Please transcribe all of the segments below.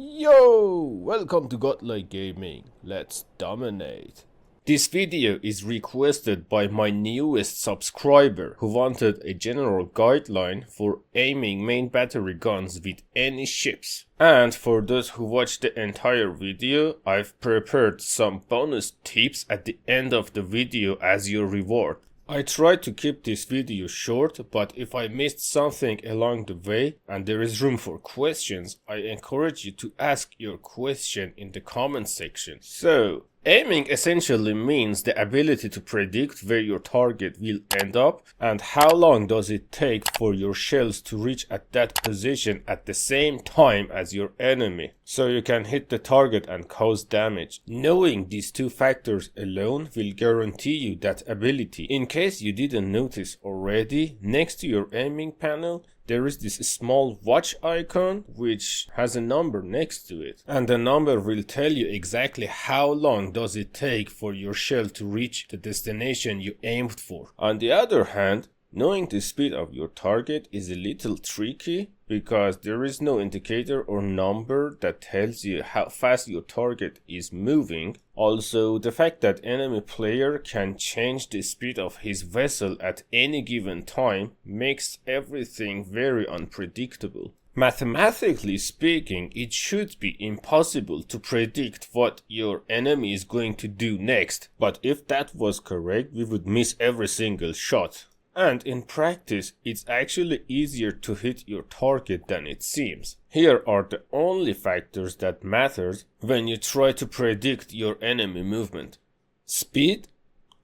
Yo! Welcome to Godlike Gaming. Let's dominate. This video is requested by my newest subscriber who wanted a general guideline for aiming main battery guns with any ships. And for those who watched the entire video, I've prepared some bonus tips at the end of the video as your reward. I tried to keep this video short, but if I missed something along the way and there is room for questions, I encourage you to ask your question in the comment section. So, aiming essentially means the ability to predict where your target will end up and how long does it take for your shells to reach at that position at the same time as your enemy, so you can hit the target and cause damage. Knowing these two factors alone will guarantee you that ability. In case you didn't notice already, next to your aiming panel there is this small watch icon which has a number next to it, and the number will tell you exactly how long does it take for your shell to reach the destination you aimed for. On the other hand, knowing the speed of your target is a little tricky because there is no indicator or number that tells you how fast your target is moving. Also, the fact that enemy player can change the speed of his vessel at any given time makes everything very unpredictable. Mathematically speaking, it should be impossible to predict what your enemy is going to do next, but if that was correct, we would miss every single shot. And in practice, it's actually easier to hit your target than it seems. Here are the only factors that matters when you try to predict your enemy movement: speed,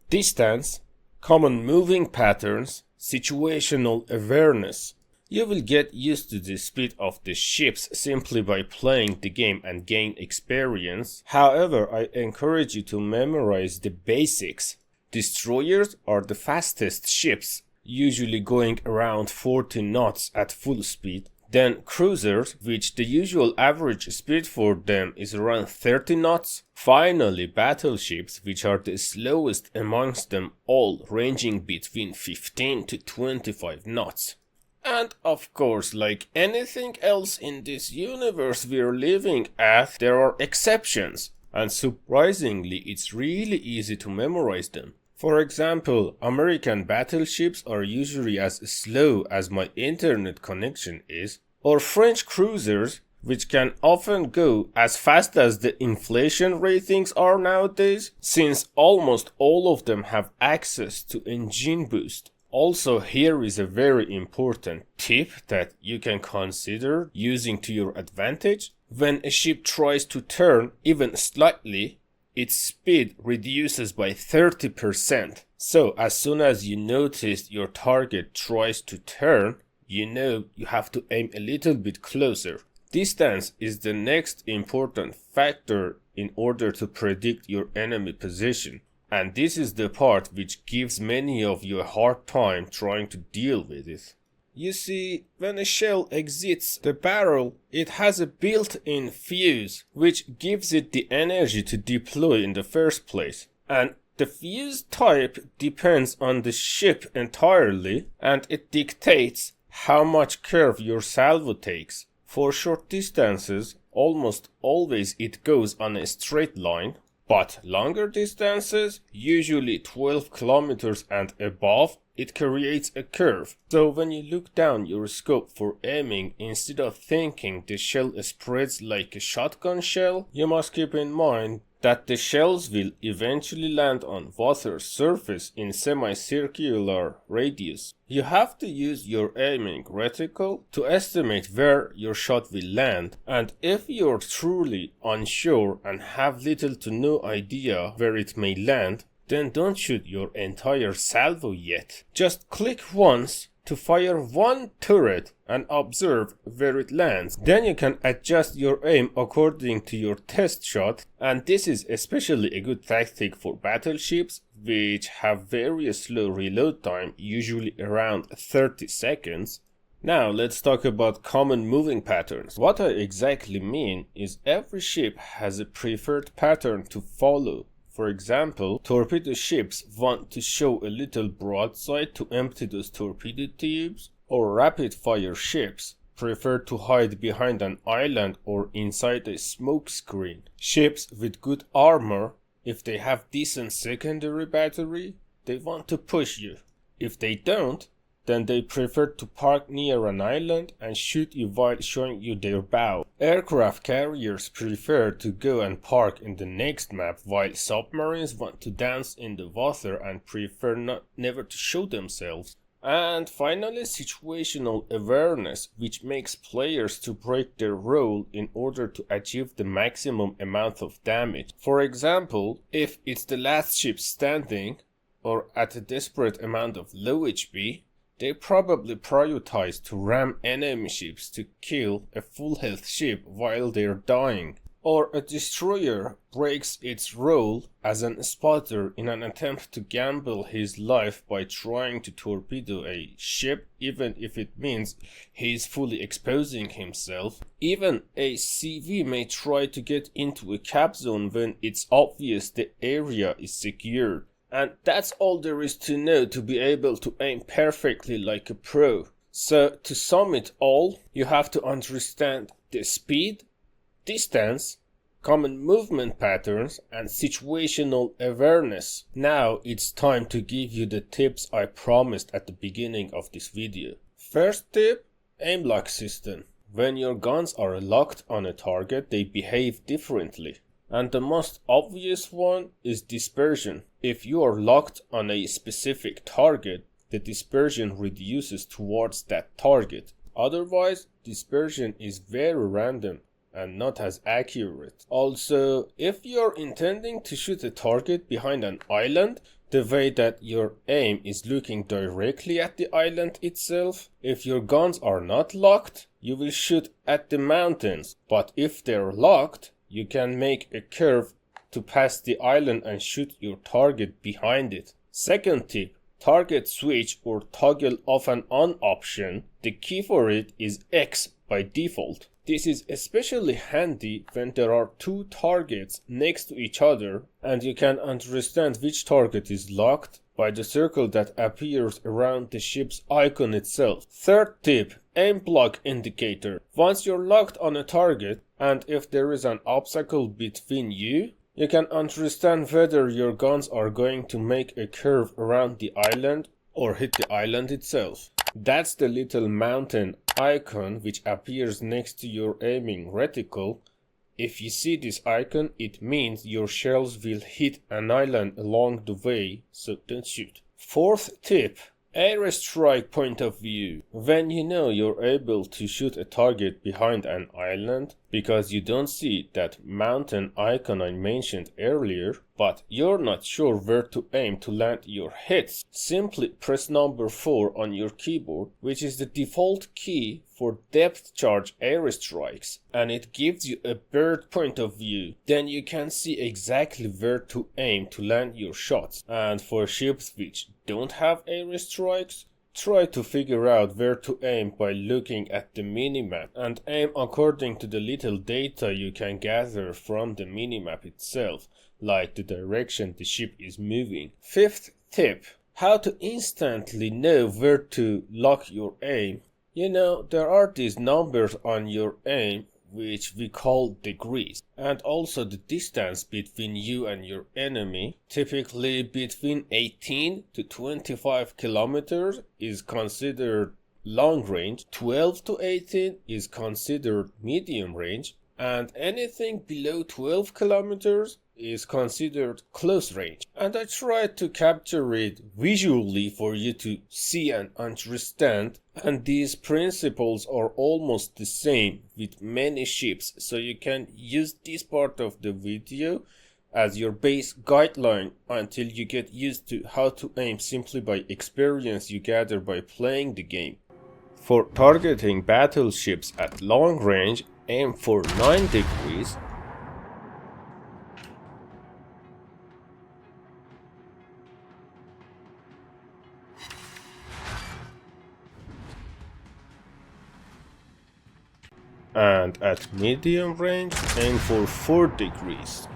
distance, common moving patterns, situational awareness. You will get used to the speed of the ships simply by playing the game and gain experience. However, I encourage you to memorize the basics. Destroyers are the fastest ships, usually going around 40 knots at full speed. Then cruisers, which the usual average speed for them is around 30 knots. Finally, battleships, which are the slowest amongst them all, ranging between 15 to 25 knots. And of course, like anything else in this universe we're living at, there are exceptions. And surprisingly, it's really easy to memorize them. For example, American battleships are usually as slow as my internet connection is, or French cruisers, which can often go as fast as the inflation ratings are nowadays, since almost all of them have access to engine boost. Also, here is a very important tip that you can consider using to your advantage. When a ship tries to turn even slightly, its speed reduces by 30%. So as soon as you notice your target tries to turn, you know you have to aim a little bit closer. Distance is the next important factor in order to predict your enemy position. And this is the part which gives many of you a hard time trying to deal with it. You see, when a shell exits the barrel, it has a built-in fuse, which gives it the energy to deploy in the first place. And the fuse type depends on the ship entirely, and it dictates how much curve your salvo takes. For short distances, almost always it goes on a straight line, but longer distances, usually 12 kilometers and above, it creates a curve. So when you look down your scope for aiming, instead of thinking the shell spreads like a shotgun shell, you must keep in mind that the shells will eventually land on water's surface in semicircular radius. You have to use your aiming reticle to estimate where your shot will land, and if you're truly unsure and have little to no idea where it may land, then don't shoot your entire salvo yet. Just click once to fire one turret and observe where it lands. Then you can adjust your aim according to your test shot, and this is especially a good tactic for battleships which have very slow reload time, usually around 30 seconds. Now let's talk about common moving patterns. What I exactly mean is every ship has a preferred pattern to follow. For example, torpedo ships want to show a little broadside to empty those torpedo tubes, or rapid fire ships prefer to hide behind an island or inside a smoke screen. Ships with good armor, if they have decent secondary battery, they want to push you. If they don't, then they prefer to park near an island and shoot you while showing you their bow. Aircraft carriers prefer to go and park in the next map, while submarines want to dance in the water and prefer never to show themselves. And finally, situational awareness, which makes players to break their role in order to achieve the maximum amount of damage. For example, if it's the last ship standing, or at a desperate amount of low HP, they probably prioritize to ram enemy ships to kill a full health ship while they're dying. Or a destroyer breaks its role as an spotter in an attempt to gamble his life by trying to torpedo a ship, even if it means he's fully exposing himself. Even a CV may try to get into a cap zone when it's obvious the area is secured. And that's all there is to know to be able to aim perfectly like a pro. So to sum it all, you have to understand the speed, distance, common movement patterns, and situational awareness. Now it's time to give you the tips I promised at the beginning of this video. First tip, aim lock system. When your guns are locked on a target, they behave differently. And the most obvious one is dispersion. If you are locked on a specific target, the dispersion reduces towards that target. Otherwise, dispersion is very random and not as accurate. Also, if you're intending to shoot a target behind an island, the way that your aim is looking directly at the island itself, if your guns are not locked, you will shoot at the mountains. But if they're locked, you can make a curve to pass the island and shoot your target behind it. Second tip, target switch or toggle off and on option. The key for it is X by default. This is especially handy when there are two targets next to each other and you can understand which target is locked by the circle that appears around the ship's icon itself. Third tip, aim block indicator. Once you're locked on a target and if there is an obstacle between you, you can understand whether your guns are going to make a curve around the island or hit the island itself. That's the little mountain icon which appears next to your aiming reticle. If you see this icon, it means your shells will hit an island along the way, so don't shoot. Fourth tip, airstrike point of view. When you know you're able to shoot a target behind an island because you don't see that mountain icon I mentioned earlier, but you're not sure where to aim to land your hits, simply press number 4 on your keyboard, which is the default key for depth charge airstrikes, and it gives you a bird point of view. Then you can see exactly where to aim to land your shots. And for ships which don't have airstrikes, try to figure out where to aim by looking at the minimap and aim according to the little data you can gather from the minimap itself, like the direction the ship is moving. Fifth tip, how to instantly know where to lock your aim. You know, there are these numbers on your aim which we call degrees, and also the distance between you and your enemy, typically between 18 to 25 kilometers is considered long range, 12 to 18 is considered medium range, and anything below 12 kilometers is considered close range. And I tried to capture it visually for you to see and understand, and these principles are almost the same with many ships, so you can use this part of the video as your base guideline until you get used to how to aim simply by experience you gather by playing the game. For targeting battleships at long range, aim for 9 degrees. And at medium range, aim for 4 degrees.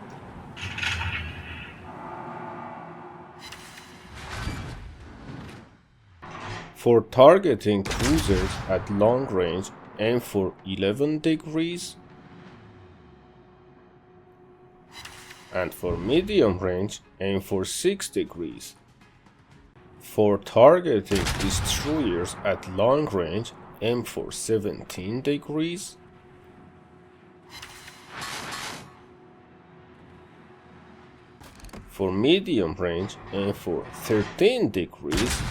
For targeting cruisers at long range, aim for 11 degrees. And for medium range, aim for 6 degrees. For targeting destroyers at long range, aim for 17 degrees. For medium range, aim for 13 degrees.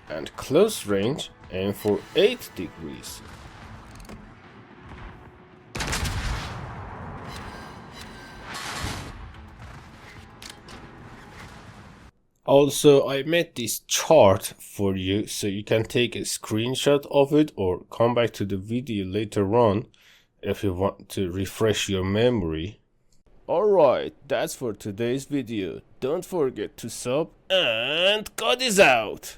And close range, aim for 8 degrees. Also, I made this chart for you so you can take a screenshot of it or come back to the video later on if you want to refresh your memory. Alright, that's for today's video. Don't forget to sub, and God is out!